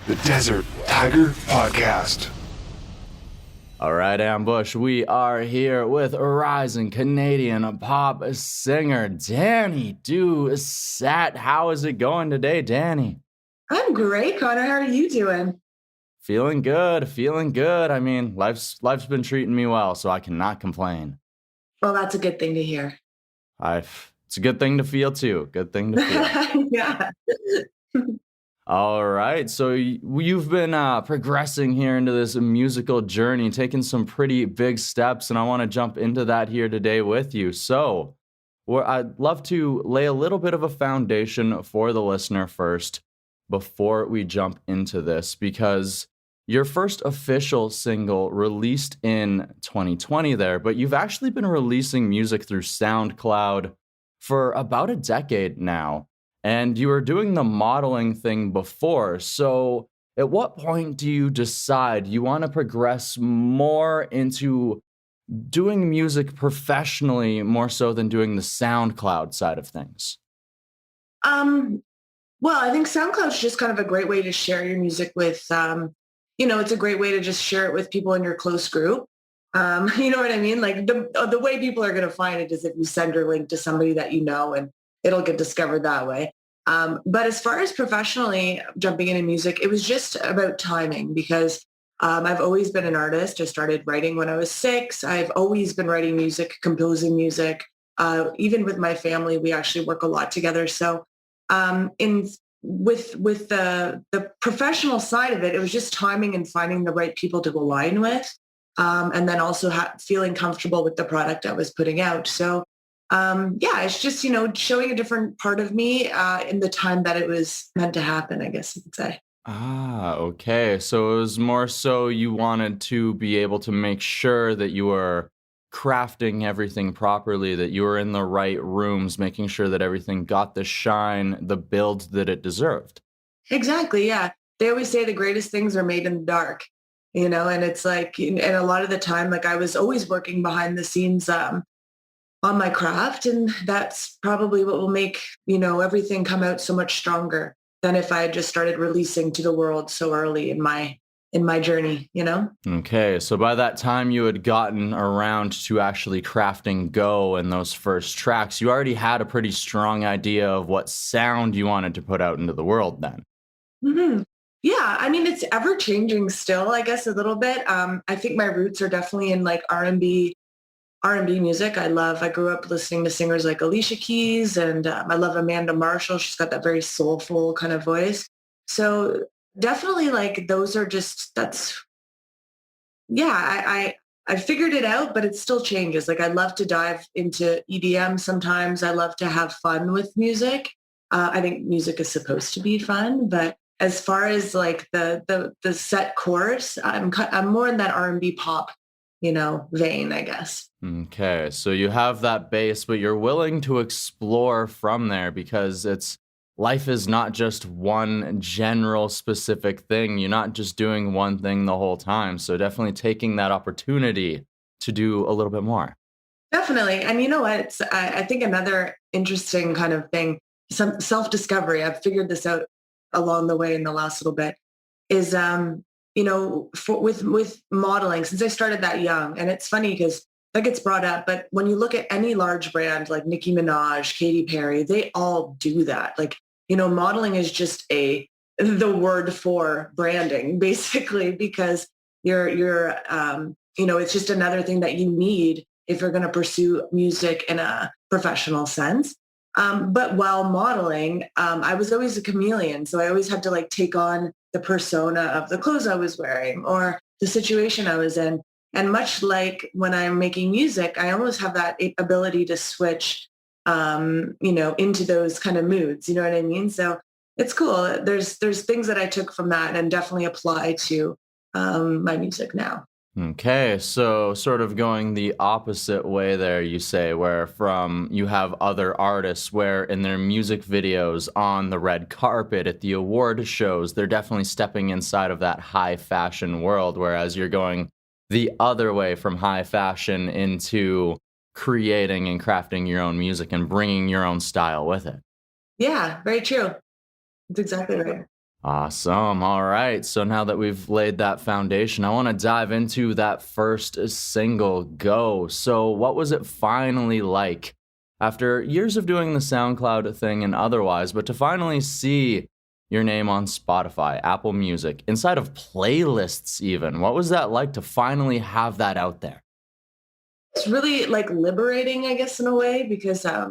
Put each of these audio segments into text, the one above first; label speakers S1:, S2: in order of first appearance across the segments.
S1: the Desert Tiger Podcast.
S2: All right, Ambush, we are here with rising Canadian pop singer Dani Doucette. How is it going today, Dani?
S3: I'm great, Connor. How are you doing?
S2: Feeling good, feeling good. I mean, life's been treating me well, so I cannot complain.
S3: Well, that's a good thing to hear.
S2: It's a good thing to feel too. Good thing to feel.
S3: Yeah.
S2: All right, so you've been progressing here into this musical journey, taking some pretty big steps, and I want to jump into that here today with you. So, I'd love to lay a little bit of a foundation for the listener first before we jump into this, because your first official single released in 2020 there, but you've actually been releasing music through SoundCloud for about a decade now. And you were doing the modeling thing before. So at what point do you decide you want to progress more into doing music professionally more so than doing the SoundCloud side of things?
S3: Well, I think SoundCloud's just kind of a great way to share your music with, it's a great way to just share it with people in your close group. You know what I mean? Like the way people are going to find it is if you send your link to somebody that you know, and it'll get discovered that way. But as far as professionally jumping into music, it was just about timing because I've always been an artist. I started writing when I was 6. I've always been writing music, composing music. Even with my family, we actually work a lot together. So with the professional side of it, it was just timing and finding the right people to align with. And then also feeling comfortable with the product I was putting out. So it's just, showing a different part of me in the time that it was meant to happen, I guess you could say.
S2: Ah, okay. So it was more so you wanted to be able to make sure that you were crafting everything properly, that you were in the right rooms, making sure that everything got the shine, the build that it deserved.
S3: Exactly, yeah. They always say the greatest things are made in the dark, and it's like, and a lot of the time, like I was always working behind the scenes on my craft. And that's probably what will make, everything come out so much stronger than if I had just started releasing to the world so early in my journey,
S2: Okay, so by that time you had gotten around to actually crafting Go and those first tracks, you already had a pretty strong idea of what sound you wanted to put out into the world then.
S3: Mm-hmm. Yeah, I mean, it's ever changing still, I guess, a little bit. I think my roots are definitely in like R&B music. I grew up listening to singers like Alicia Keys, and I love Amanda Marshall. She's got that very soulful kind of voice. So definitely like those are just, I figured it out, but it still changes. Like I love to dive into EDM sometimes. I love to have fun with music. I think music is supposed to be fun, but as far as like the set course, I'm more in that R&B pop vein, I guess.
S2: Okay, so you have that base, but you're willing to explore from there because life is not just one general specific thing. You're not just doing one thing the whole time. So definitely taking that opportunity to do a little bit more.
S3: Definitely. And you know what? I think another interesting kind of thing, some self-discovery, I've figured this out along the way in the last little bit, is with modeling, since I started that young, and it's funny because that gets brought up, but when you look at any large brand like Nicki Minaj, Katy Perry, they all do that. Like, modeling is just the word for branding, basically, because you're it's just another thing that you need if you're going to pursue music in a professional sense. But while modeling, I was always a chameleon. So I always had to like take on the persona of the clothes I was wearing or the situation I was in. And much like when I'm making music, I almost have that ability to switch, into those kind of moods. You know what I mean? So it's cool. There's things that I took from that and definitely apply to my music now.
S2: Okay, so sort of going the opposite way there, you say, where from you have other artists where in their music videos on the red carpet at the award shows, they're definitely stepping inside of that high fashion world, whereas you're going the other way from high fashion into creating and crafting your own music and bringing your own style with it.
S3: Yeah, very true. That's exactly right.
S2: Awesome. All right. So now that we've laid that foundation, I want to dive into that first single, Go. So, what was it finally like after years of doing the SoundCloud thing and otherwise, but to finally see your name on Spotify, Apple Music, inside of playlists, even? What was that like to finally have that out there?
S3: It's really like liberating, I guess, in a way, because I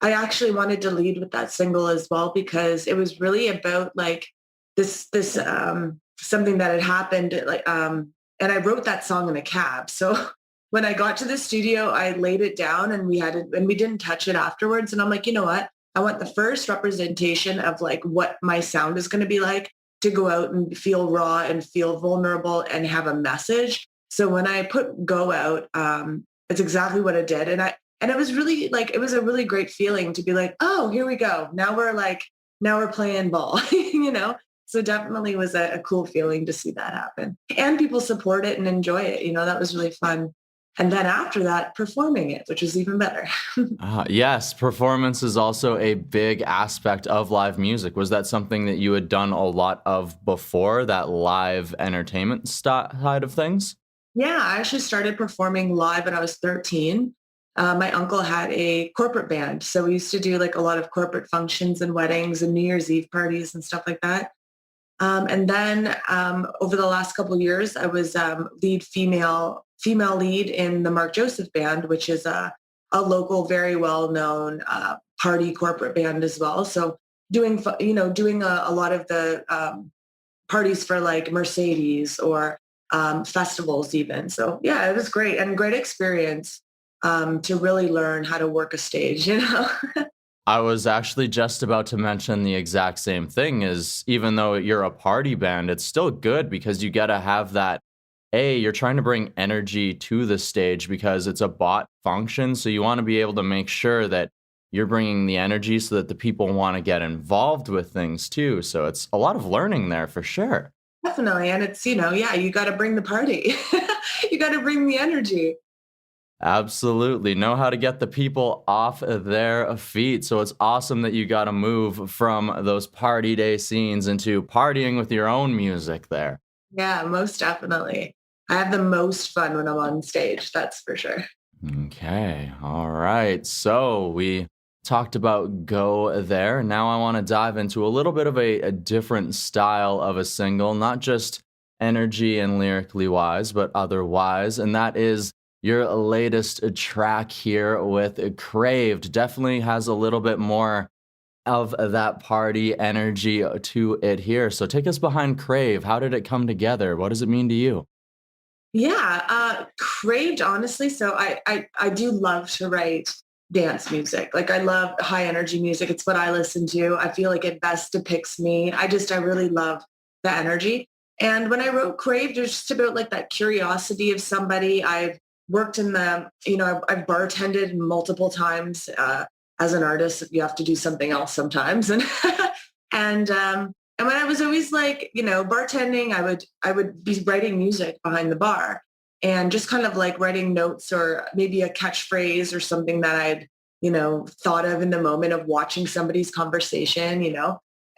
S3: actually wanted to lead with that single as well, because it was really about like this something that had happened, and I wrote that song in a cab. So when I got to the studio, I laid it down and we didn't touch it afterwards. And I'm like, you know what? I want the first representation of like what my sound is going to be like, to go out and feel raw and feel vulnerable and have a message. So when I put Go out, it's exactly what it did. And it was really like, it was a really great feeling to be like, oh, here we go. Now we're playing ball, you know? So definitely was a cool feeling to see that happen, and people support it and enjoy it. You know, that was really fun. And then after that, performing it, which was even better.
S2: Yes, performance is also a big aspect of live music. Was that something that you had done a lot of before, that live entertainment side of things?
S3: Yeah, I actually started performing live when I was 13. My uncle had a corporate band. So we used to do like a lot of corporate functions and weddings and New Year's Eve parties and stuff like that. And then over the last couple of years, I was female lead in the Mark Joseph Band, which is a local, very well known party corporate band as well. So doing a lot of the parties for like Mercedes or festivals even. So yeah, it was great and great experience to really learn how to work a stage. You know.
S2: I was actually just about to mention the exact same thing. Is even though you're a party band, it's still good because you got to have that. You're trying to bring energy to the stage because it's a bot function. So you want to be able to make sure that you're bringing the energy so that the people want to get involved with things too. So it's a lot of learning there for sure.
S3: Definitely. And it's, yeah, you got to bring the party. You got to bring the energy.
S2: Absolutely. Know how to get the people off of their feet. So it's awesome that you got to move from those party day scenes into partying with your own music there.
S3: Yeah, most definitely. I have the most fun when I'm on stage. That's for sure.
S2: Okay. All right. So we talked about Go there. Now I want to dive into a little bit of a different style of a single, not just energy and lyrically wise, but otherwise. And that is your latest track here with Craved. Definitely has a little bit more of that party energy to it here. So take us behind Crave. How did it come together? What does it mean to you?
S3: Yeah, Craved, honestly. So I do love to write dance music. Like I love high energy music. It's what I listen to. I feel like it best depicts me. I really love the energy. And when I wrote Craved, it was just about like that curiosity of somebody. I've worked in I've bartended multiple times. As an artist, you have to do something else sometimes. And and and when I was always like, bartending, I would be writing music behind the bar and just kind of like writing notes or maybe a catchphrase or something that I'd, thought of in the moment of watching somebody's conversation.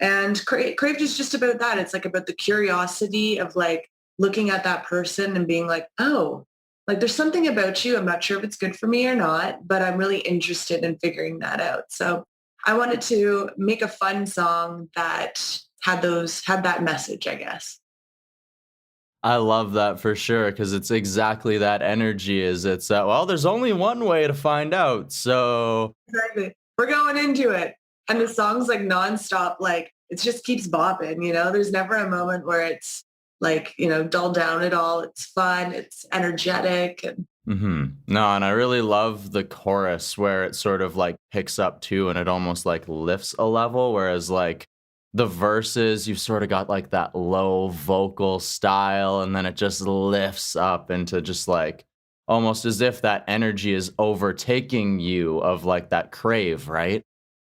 S3: And Craved is just about that. It's like about the curiosity of like looking at that person and being like, oh, like there's something about you. I'm not sure if it's good for me or not, but I'm really interested in figuring that out. So I wanted to make a fun song that had that message, I guess.
S2: I love that for sure because it's exactly that energy is it's well, there's only one way to find out. So
S3: Exactly. We're going into it. And the song's like nonstop, like it just keeps bopping. There's never a moment where it's like, dull down at all. It's fun, it's energetic. And
S2: No, and I really love the chorus where it sort of like picks up too and it almost like lifts a level, whereas like the verses, you've sort of got like that low vocal style, and then it just lifts up into just like almost as if that energy is overtaking you of like that crave, right?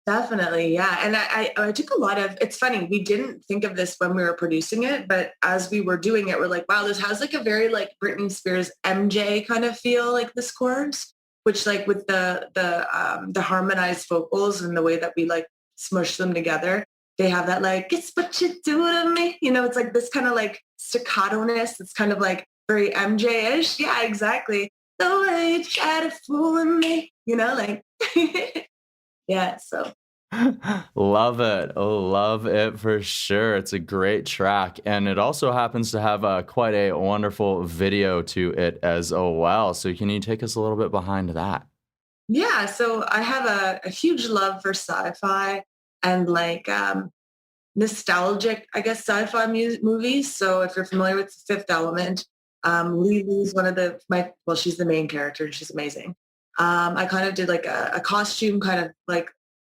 S3: definitely, yeah. And I took a lot of, it's funny, we didn't think of this when we were producing it, but as we were doing it, we're like, wow, this has like a very like Britney Spears MJ kind of feel, like this chorus, which like with the harmonized vocals and the way that we like smush them together, they have that like, it's what you do to me. It's like this kind of like staccato-ness. It's kind of like very MJ-ish. Yeah, exactly. The way you try to fool me, like, yeah. So
S2: Love it. Oh, love it for sure. It's a great track. And it also happens to have quite a wonderful video to it as well. So can you take us a little bit behind that?
S3: yeah, so I have a huge love for sci-fi and like nostalgic, I guess, sci-fi movies. So if you're familiar with The Fifth Element, Lily's one of she's the main character and she's amazing. I kind of did like a costume kind of like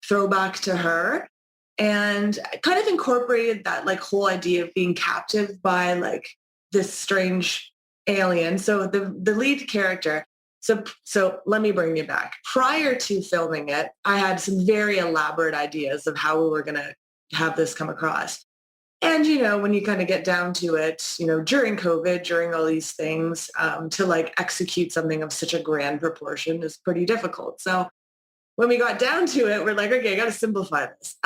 S3: throwback to her and I kind of incorporated that like whole idea of being captive by like this strange alien. So the lead character, so let me bring you back. Prior to filming it, I had some very elaborate ideas of how we were going to have this come across. And, when you kind of get down to it, during COVID, during all these things, to like execute something of such a grand proportion is pretty difficult. So when we got down to it, we're like, okay, I got to simplify this.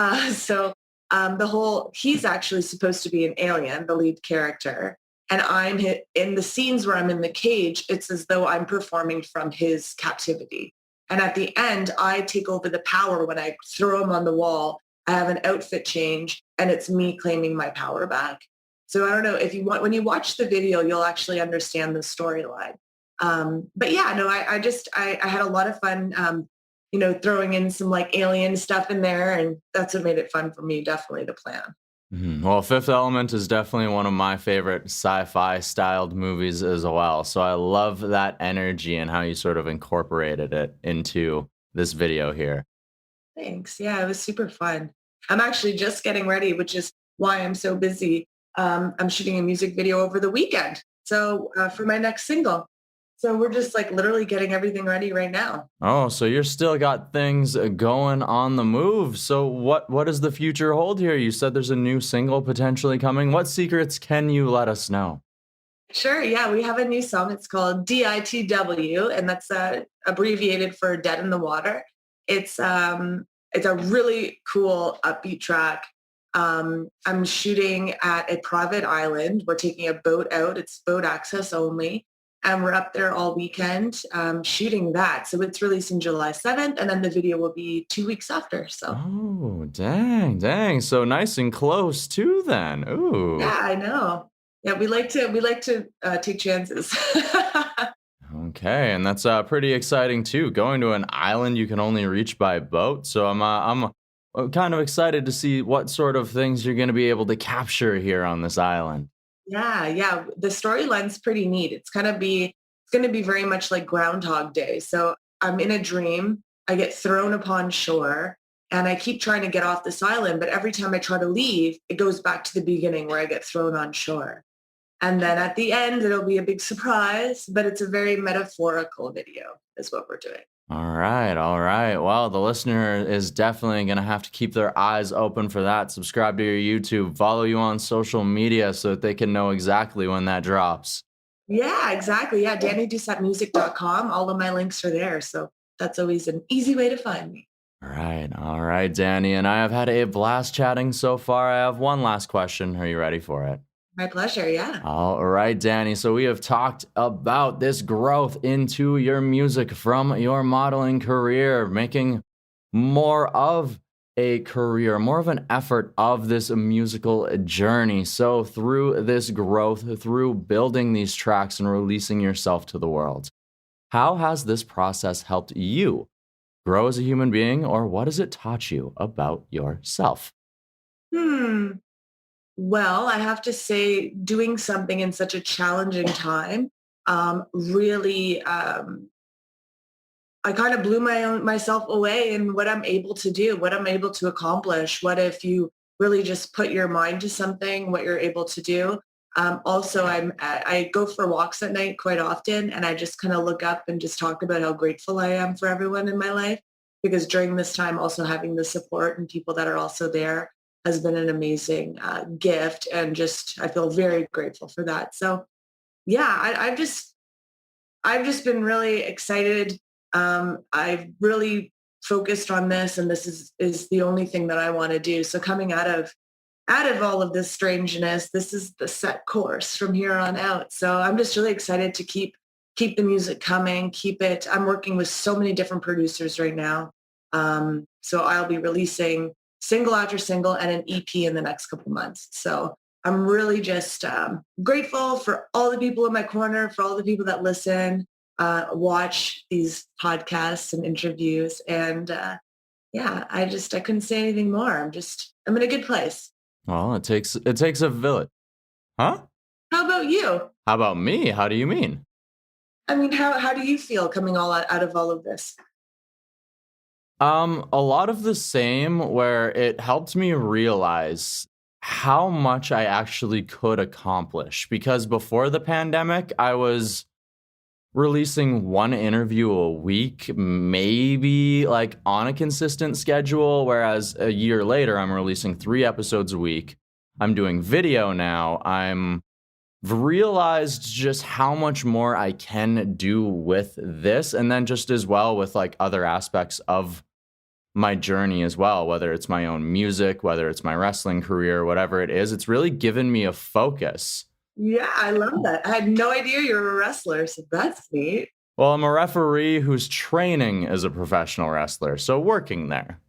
S3: He's actually supposed to be an alien, the lead character. And in the scenes where I'm in the cage, it's as though I'm performing from his captivity. And at the end, I take over the power when I throw him on the wall. I have an outfit change and it's me claiming my power back. So I don't know when you watch the video, you'll actually understand the storyline. But yeah, no, I had a lot of fun, throwing in some like alien stuff in there. And that's what made it fun for me, definitely the plan.
S2: Well, Fifth Element is definitely one of my favorite sci-fi styled movies as well. So I love that energy and how you sort of incorporated it into this video here.
S3: Thanks. Yeah, it was super fun. I'm actually just getting ready, which is why I'm so busy. I'm shooting a music video over the weekend. So for my next single. So we're just like literally getting everything ready right now.
S2: Oh, so you're still got things going on the move. So what does the future hold here? You said there's a new single potentially coming. What secrets can you let us know?
S3: Sure. Yeah, we have a new song. It's called DITW, and that's abbreviated for Dead in the Water. It's a really cool upbeat track. I'm shooting at a private island. We're taking a boat out. It's boat access only. And we're up there all weekend shooting that. So it's releasing July 7th, and then the video will be 2 weeks after. So
S2: Oh, dang. So nice and close too then. Ooh.
S3: yeah, I know. Yeah, we like to take chances.
S2: Okay, and that's pretty exciting too. Going to an island you can only reach by boat. So I'm kind of excited to see what sort of things you're going to be able to capture here on this island.
S3: Yeah. The storyline's pretty neat. It's going to be very much like Groundhog Day. So I'm in a dream. I get thrown upon shore and I keep trying to get off this island. But every time I try to leave, it goes back to the beginning where I get thrown on shore. And then at the end, it'll be a big surprise, but it's a very metaphorical video is what we're doing.
S2: All right. Well, the listener is definitely going to have to keep their eyes open for that. Subscribe to your YouTube, follow you on social media so that they can know exactly when that drops.
S3: Yeah, exactly. Yeah, DaniDoucetteMusic.com. All of my links are there. So that's always an easy way to find me.
S2: All right, Dani. And I have had a blast chatting so far. I have one last question. Are you ready for it?
S3: My pleasure, yeah.
S2: All right, Dani. So we have talked about this growth into your music from your modeling career, making more of a career, more of an effort of this musical journey. So through this growth, through building these tracks and releasing yourself to the world, how has this process helped you grow as a human being, or what has it taught you about yourself?
S3: Well, I have to say doing something in such a challenging time really I kind of blew myself away in what I'm able to do, what I'm able to accomplish. What if you really just put your mind to something, what you're able to do. Also, I go for walks at night quite often, and I just kind of look up and just talk about how grateful I am for everyone in my life. Because during this time, also having the support and people that are also there has been an amazing gift, and just I feel very grateful for that. So, yeah, I've just been really excited. I've really focused on this, and this is the only thing that I want to do. So coming out of all of this strangeness, this is the set course from here on out. So I'm just really excited to keep the music coming, keep it. I'm working with so many different producers right now. So I'll be releasing single after single and an EP in the next couple months. So I'm really just grateful for all the people in my corner, for all the people that listen, watch these podcasts and interviews. And yeah, I couldn't say anything more. I'm in a good place.
S2: Well, it takes a village. Huh?
S3: How about you?
S2: How about me? How do you mean?
S3: I mean, how do you feel coming out of all of this?
S2: A lot of the same, where it helped me realize how much I actually could accomplish. Because before the pandemic, I was releasing one interview a week, maybe like on a consistent schedule, whereas a year later, I'm releasing 3 episodes a week. I'm doing video now. I've realized just how much more I can do with this, and then just as well with like other aspects of my journey as well, whether it's my own music, whether it's my wrestling career, whatever it is. It's really given me a focus.
S3: Yeah, I love that. I had no idea you were a wrestler, so that's neat.
S2: Well, I'm a referee who's training as a professional wrestler, so working there.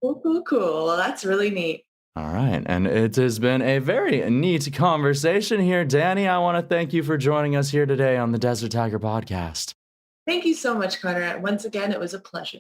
S3: Cool. Well, that's really neat.
S2: All right, and it has been a very neat conversation here. Dani, I want to thank you for joining us here today on the Desert Tiger Podcast.
S3: Thank you so much, Connor. Once again, it was a pleasure.